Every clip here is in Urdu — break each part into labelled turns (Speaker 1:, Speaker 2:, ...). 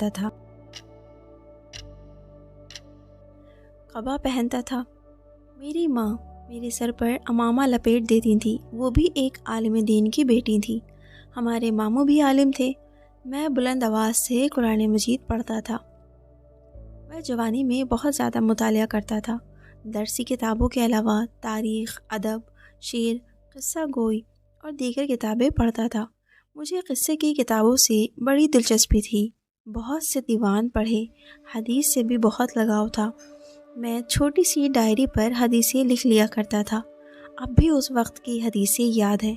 Speaker 1: کرتا تھا، قبا پہنتا تھا۔ میری ماں میرے سر پر عمامہ لپیٹ دیتی تھی، وہ بھی ایک عالم دین کی بیٹی تھی۔ ہمارے ماموں بھی عالم تھے۔ میں بلند آواز سے قرآن مجید پڑھتا تھا۔ میں جوانی میں بہت زیادہ مطالعہ کرتا تھا۔ درسی کتابوں کے علاوہ تاریخ، ادب، شعر، قصہ گوئی اور دیگر کتابیں پڑھتا تھا۔ مجھے قصے کی کتابوں سے بڑی دلچسپی تھی۔ بہت سے دیوان پڑھے، حدیث سے بھی بہت لگاؤ تھا۔ میں چھوٹی سی ڈائری پر حدیثیں لکھ لیا کرتا تھا۔ اب بھی اس وقت کی حدیثیں یاد ہیں۔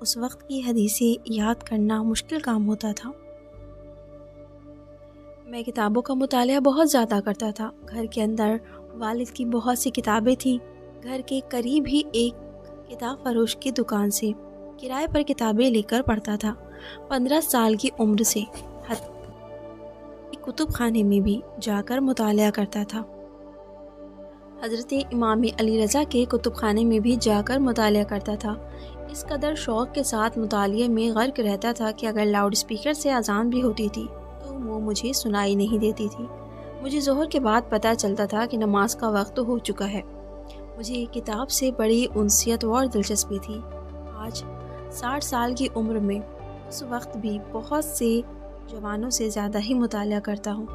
Speaker 1: اس وقت کی حدیثیں یاد کرنا مشکل کام ہوتا تھا۔ میں کتابوں کا مطالعہ بہت زیادہ کرتا تھا۔ گھر کے اندر والد کی بہت سی کتابیں تھیں۔ گھر کے قریب ہی ایک کتاب فروش کی دکان سے کرائے پر کتابیں لے کر پڑھتا تھا۔ 15 سال کی عمر سے کتب خانے میں بھی جا کر مطالعہ کرتا تھا۔ حضرت امام علی رضا کے کتب خانے میں بھی جا کر مطالعہ کرتا تھا۔ اس قدر شوق کے ساتھ مطالعے میں غرق رہتا تھا کہ اگر لاؤڈ اسپیکر سے اذان بھی ہوتی تھی تو وہ مجھے سنائی نہیں دیتی تھی۔ مجھے ظہر کے بعد پتہ چلتا تھا کہ نماز کا وقت ہو چکا ہے۔ مجھے کتاب سے بڑی انسیت اور دلچسپی تھی۔ آج 60 سال کی عمر میں اس وقت بھی بہت سے جوانوں سے زیادہ ہی مطالعہ کرتا ہوں۔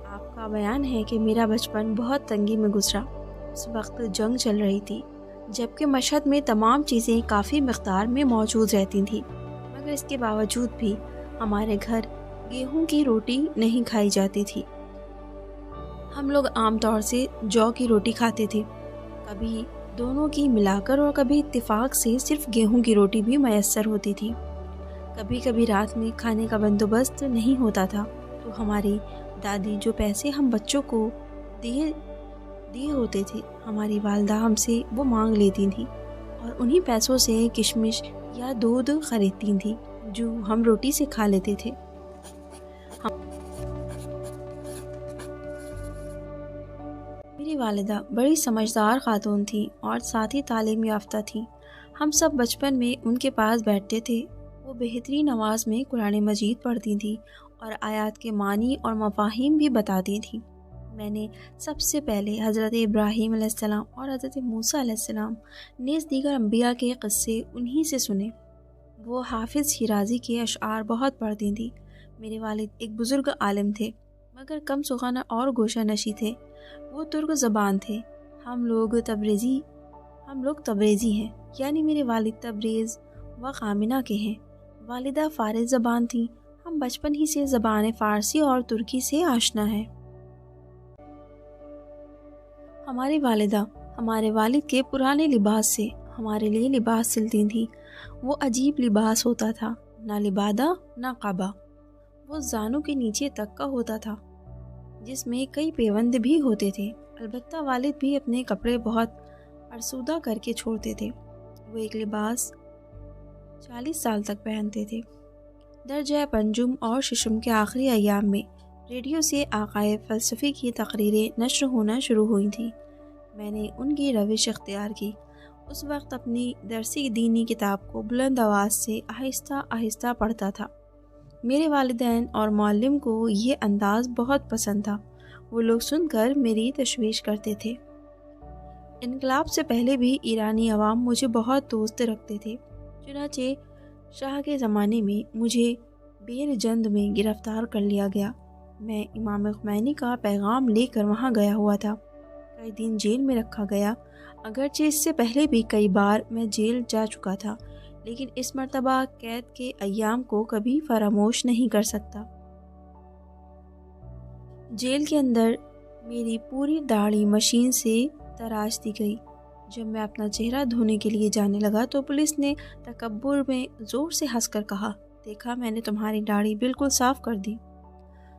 Speaker 1: آپ کا بیان ہے کہ میرا بچپن بہت تنگی میں گزرا۔ اس وقت جنگ چل رہی تھی، جبکہ مشہد میں تمام چیزیں کافی مقدار میں موجود رہتی تھیں، مگر اس کے باوجود بھی ہمارے گھر گیہوں کی روٹی نہیں کھائی جاتی تھی۔ ہم لوگ عام طور سے جو کی روٹی کھاتے تھے، کبھی دونوں کی ملا کر اور کبھی اتفاق سے صرف گیہوں کی روٹی بھی میسر ہوتی تھی۔ کبھی کبھی رات میں کھانے کا بندوبست نہیں ہوتا تھا تو ہماری دادی جو پیسے ہم بچوں کو دیے ہوتے تھے، ہماری والدہ ہم سے وہ مانگ لیتی تھیں اور انہی پیسوں سے کشمش یا دودھ خریدتی تھیں جو ہم روٹی سے کھا لیتے تھے۔ میری والدہ بڑی سمجھدار خاتون تھیں اور ساتھ ہی تعلیم یافتہ تھیں۔ ہم سب بچپن میں ان کے پاس بیٹھتے تھے۔ وہ بہترین آواز میں قرآن مجید پڑھتی تھیں اور آیات کے معنی اور مفاہیم بھی بتاتی تھیں۔ میں نے سب سے پہلے حضرت ابراہیم علیہ السلام اور حضرت موسیٰ علیہ السلام نیز دیگر انبیاء کے قصے انہی سے سنے۔ وہ حافظ شیرازی کے اشعار بہت پڑھتی تھیں۔ میرے والد ایک بزرگ عالم تھے مگر کم سخن اور گوشہ نشی تھے۔ وہ ترک زبان تھے۔ ہم لوگ تبریزی ہیں، یعنی میرے والد تبریز و خامنہ کے ہیں۔ والدہ فارس زبان تھیں۔ ہم بچپن ہی سے زبان فارسی اور ترکی سے آشنا ہیں۔ ہماری والدہ ہمارے والد کے پرانے لباس سے ہمارے لیے لباس سلتی تھیں۔ وہ عجیب لباس ہوتا تھا، نہ لبادہ نہ قبا۔ وہ زانوں کے نیچے تک کا ہوتا تھا جس میں کئی پیوند بھی ہوتے تھے۔ البتہ والد بھی اپنے کپڑے بہت فرسودہ کر کے چھوڑتے تھے۔ وہ ایک لباس 40 سال تک پہنتے تھے۔ درجہ پنجم اور ششم کے آخری ایام میں ریڈیو سے آقائے فلسفی کی تقریریں نشر ہونا شروع ہوئی تھیں۔ میں نے ان کی روش اختیار کی۔ اس وقت اپنی درسی دینی کتاب کو بلند آواز سے آہستہ آہستہ پڑھتا تھا۔ میرے والدین اور معلم کو یہ انداز بہت پسند تھا۔ وہ لوگ سن کر میری تشویش کرتے تھے۔ انقلاب سے پہلے بھی ایرانی عوام مجھے بہت دوست رکھتے تھے۔ چنانچہ شاہ کے زمانے میں مجھے بیر جند میں گرفتار کر لیا گیا۔ میں امام خمینی کا پیغام لے کر وہاں گیا ہوا تھا۔ کئی دن جیل میں رکھا گیا۔ اگرچہ اس سے پہلے بھی کئی بار میں جیل جا چکا تھا، لیکن اس مرتبہ قید کے ایام کو کبھی فراموش نہیں کر سکتا۔ جیل کے اندر میری پوری داڑھی مشین سے تراش دی گئی۔ جب میں اپنا چہرہ دھونے کے لیے جانے لگا تو پولیس نے تکبر میں زور سے ہنس کر کہا، دیکھا میں نے تمہاری داڑھی بالکل صاف کر دی۔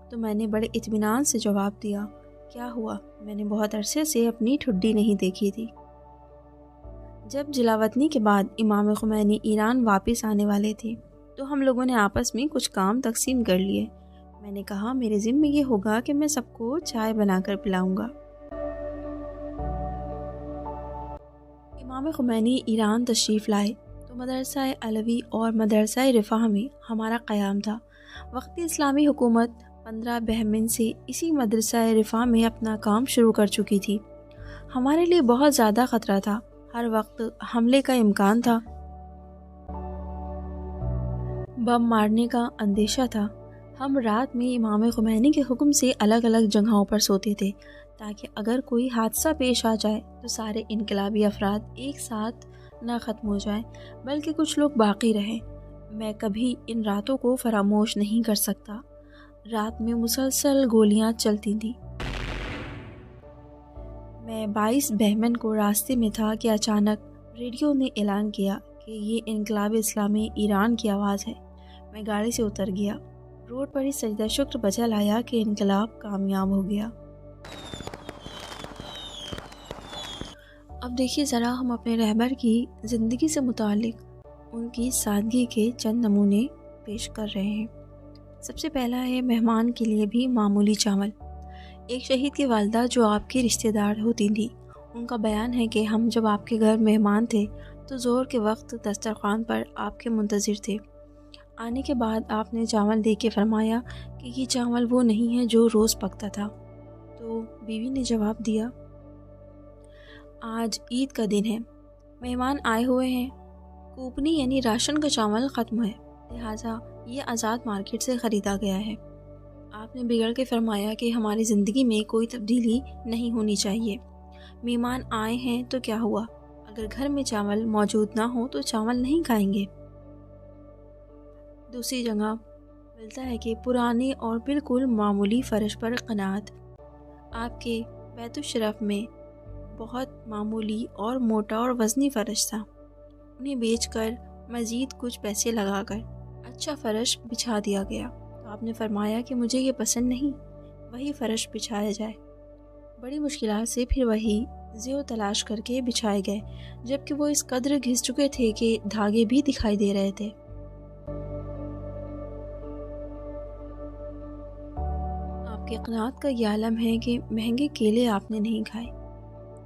Speaker 1: تو میں نے بڑے اطمینان سے جواب دیا، کیا ہوا؟ میں نے بہت عرصے سے اپنی ٹھڈی نہیں دیکھی تھی۔ جب جلاوطنی کے بعد امام خمینی ایران واپس آنے والے تھے تو ہم لوگوں نے آپس میں کچھ کام تقسیم کر لیے۔ میں نے کہا میرے ذمہ یہ ہوگا کہ میں سب کو چائے بنا کر پلاؤں گا۔ امام خمینی ایران تشریف لائے تو مدرسہ علوی اور مدرسہ رفاح میں ہمارا قیام تھا۔ وقتی اسلامی حکومت 15 بہمن سے اسی مدرسہ رفاع میں اپنا کام شروع کر چکی تھی۔ ہمارے لیے بہت زیادہ خطرہ تھا، ہر وقت حملے کا امکان تھا، بم مارنے کا اندیشہ تھا۔ ہم رات میں امام خمینی کے حکم سے الگ الگ جگہوں پر سوتے تھے تاکہ اگر کوئی حادثہ پیش آ جائے تو سارے انقلابی افراد ایک ساتھ نہ ختم ہو جائیں بلکہ کچھ لوگ باقی رہیں۔ میں کبھی ان راتوں کو فراموش نہیں کر سکتا۔ رات میں مسلسل گولیاں چلتی تھیں۔ میں 22 بہمن کو راستے میں تھا کہ اچانک ریڈیو نے اعلان کیا کہ یہ انقلاب اسلامی ایران کی آواز ہے۔ میں گاڑی سے اتر گیا، روڈ پر ہی سجدہ شکر بجا لایا کہ انقلاب کامیاب ہو گیا۔ اب دیکھیے ذرا ہم اپنے رہبر کی زندگی سے متعلق ان کی سادگی کے چند نمونے پیش کر رہے ہیں۔ سب سے پہلا ہے مہمان کے لیے بھی معمولی چاول۔ ایک شہید کی والدہ جو آپ کی رشتہ دار ہوتی تھی، ان کا بیان ہے کہ ہم جب آپ کے گھر مہمان تھے تو ظہر کے وقت دسترخوان پر آپ کے منتظر تھے۔ آنے کے بعد آپ نے چاول دے کے فرمایا کہ یہ چاول وہ نہیں ہے جو روز پکتا تھا۔ تو بیوی نے جواب دیا، آج عید کا دن ہے، مہمان آئے ہوئے ہیں، کوپنی یعنی راشن کا چاول ختم ہے، لہٰذا یہ آزاد مارکیٹ سے خریدا گیا ہے۔ آپ نے بگڑ کے فرمایا کہ ہماری زندگی میں کوئی تبدیلی نہیں ہونی چاہیے، مہمان آئے ہیں تو کیا ہوا، اگر گھر میں چاول موجود نہ ہو تو چاول نہیں کھائیں گے۔ دوسری جگہ ملتا ہے کہ پرانے اور بالکل معمولی فرش پر قناعت۔ آپ کے بیت الشرف میں بہت معمولی اور موٹا اور وزنی فرش تھا، انہیں بیچ کر مزید کچھ پیسے لگا کر اچھا فرش بچھا دیا گیا۔ تو آپ نے فرمایا کہ مجھے یہ پسند نہیں، وہی فرش بچھایا جائے۔ بڑی مشکلات سے پھر وہی زیو تلاش کر کے بچھائے گئے، جبکہ وہ اس قدر گھس چکے تھے کہ دھاگے بھی دکھائی دے رہے تھے۔ آپ کے قناعت کا یہ عالم ہے کہ مہنگے کیلے آپ نے نہیں کھائے۔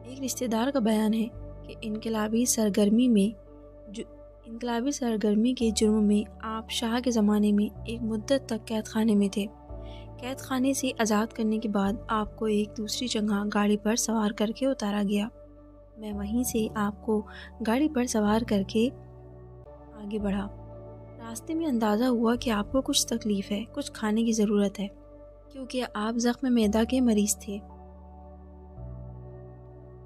Speaker 1: ایک رشتہ دار کا بیان ہے کہ انقلابی سرگرمی کے جرم میں آپ شاہ کے زمانے میں ایک مدت تک قید خانے میں تھے۔ قید خانے سے آزاد کرنے کے بعد آپ کو ایک دوسری جگہ گاڑی پر سوار کر کے اتارا گیا۔ میں وہیں سے آپ کو گاڑی پر سوار کر کے آگے بڑھا۔ راستے میں اندازہ ہوا کہ آپ کو کچھ تکلیف ہے، کچھ کھانے کی ضرورت ہے، کیونکہ آپ زخم معدہ کے مریض تھے۔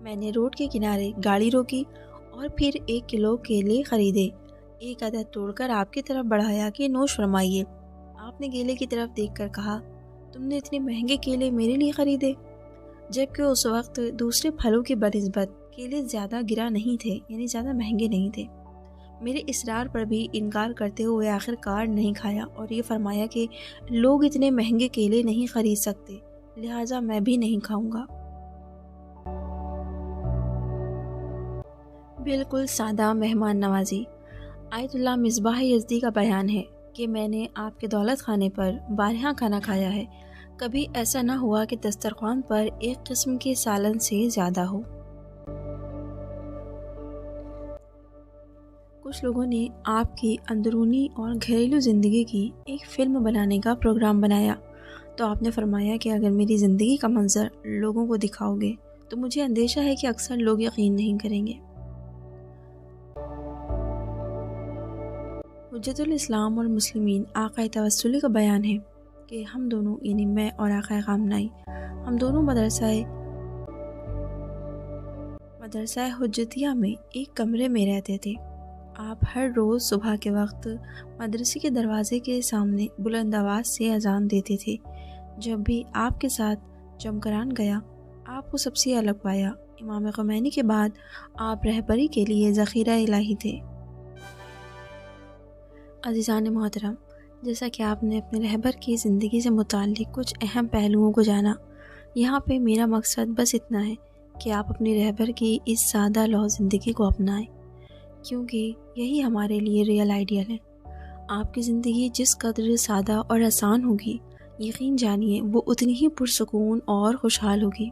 Speaker 1: میں نے روڈ کے کنارے گاڑی روکی اور پھر 1 کلو کیلے خریدے، ایک عدد توڑ کر آپ کی طرف بڑھایا کہ نوش فرمائیے۔ آپ نے کیلے کی طرف دیکھ کر کہا، تم نے اتنے مہنگے کیلے میرے لیے خریدے؟ جبکہ اس وقت دوسرے پھلوں کی بنسبت کیلے زیادہ گرا نہیں تھے، یعنی زیادہ مہنگے نہیں تھے۔ میرے اصرار پر بھی انکار کرتے ہوئے آخر کار نہیں کھایا اور یہ فرمایا کہ لوگ اتنے مہنگے کیلے نہیں خرید سکتے، لہٰذا میں بھی نہیں کھاؤں گا۔ بالکل سادہ مہمان نوازی۔ آیت اللہ مصباح یزدی کا بیان ہے کہ میں نے آپ کے دولت خانے پر بارہا کھانا کھایا ہے، کبھی ایسا نہ ہوا کہ دسترخوان پر ایک قسم کے سالن سے زیادہ ہو۔ کچھ لوگوں نے آپ کی اندرونی اور گھریلو زندگی کی ایک فلم بنانے کا پروگرام بنایا، تو آپ نے فرمایا کہ اگر میری زندگی کا منظر لوگوں کو دکھاؤ گے تو مجھے اندیشہ ہے کہ اکثر لوگ یقین نہیں کریں گے۔ حجت الاسلام والمسلمین آقا توسلی کا بیان ہے کہ ہم دونوں یعنی میں اور آقا خامنائی، ہم دونوں مدرسہ حجتیہ میں ایک کمرے میں رہتے تھے۔ آپ ہر روز صبح کے وقت مدرسے کے دروازے کے سامنے بلند آواز سے اذان دیتے تھے۔ جب بھی آپ کے ساتھ جمکران گیا، آپ کو سب سے الگ پایا۔ امام خمینی کے بعد آپ رہبری کے لیے ذخیرہ الہی تھے۔ عزیزان محترم، جیسا کہ آپ نے اپنے رہبر کی زندگی سے متعلق کچھ اہم پہلوؤں کو جانا، یہاں پہ میرا مقصد بس اتنا ہے کہ آپ اپنی رہبر کی اس سادہ لوح زندگی کو اپنائیں، کیونکہ یہی ہمارے لیے ریئل آئیڈیل ہے۔ آپ کی زندگی جس قدر سادہ اور آسان ہوگی، یقین جانیے وہ اتنی ہی پرسکون اور خوشحال ہوگی۔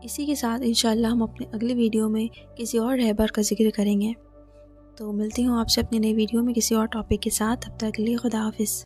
Speaker 1: اسی کے ساتھ انشاءاللہ ہم اپنے اگلے ویڈیو میں کسی اور رہبر کا ذکر کریں گے۔ تو ملتی ہوں آپ سے اپنی نئی ویڈیو میں کسی اور ٹاپک کے ساتھ، تب تک کے لیے خدا حافظ۔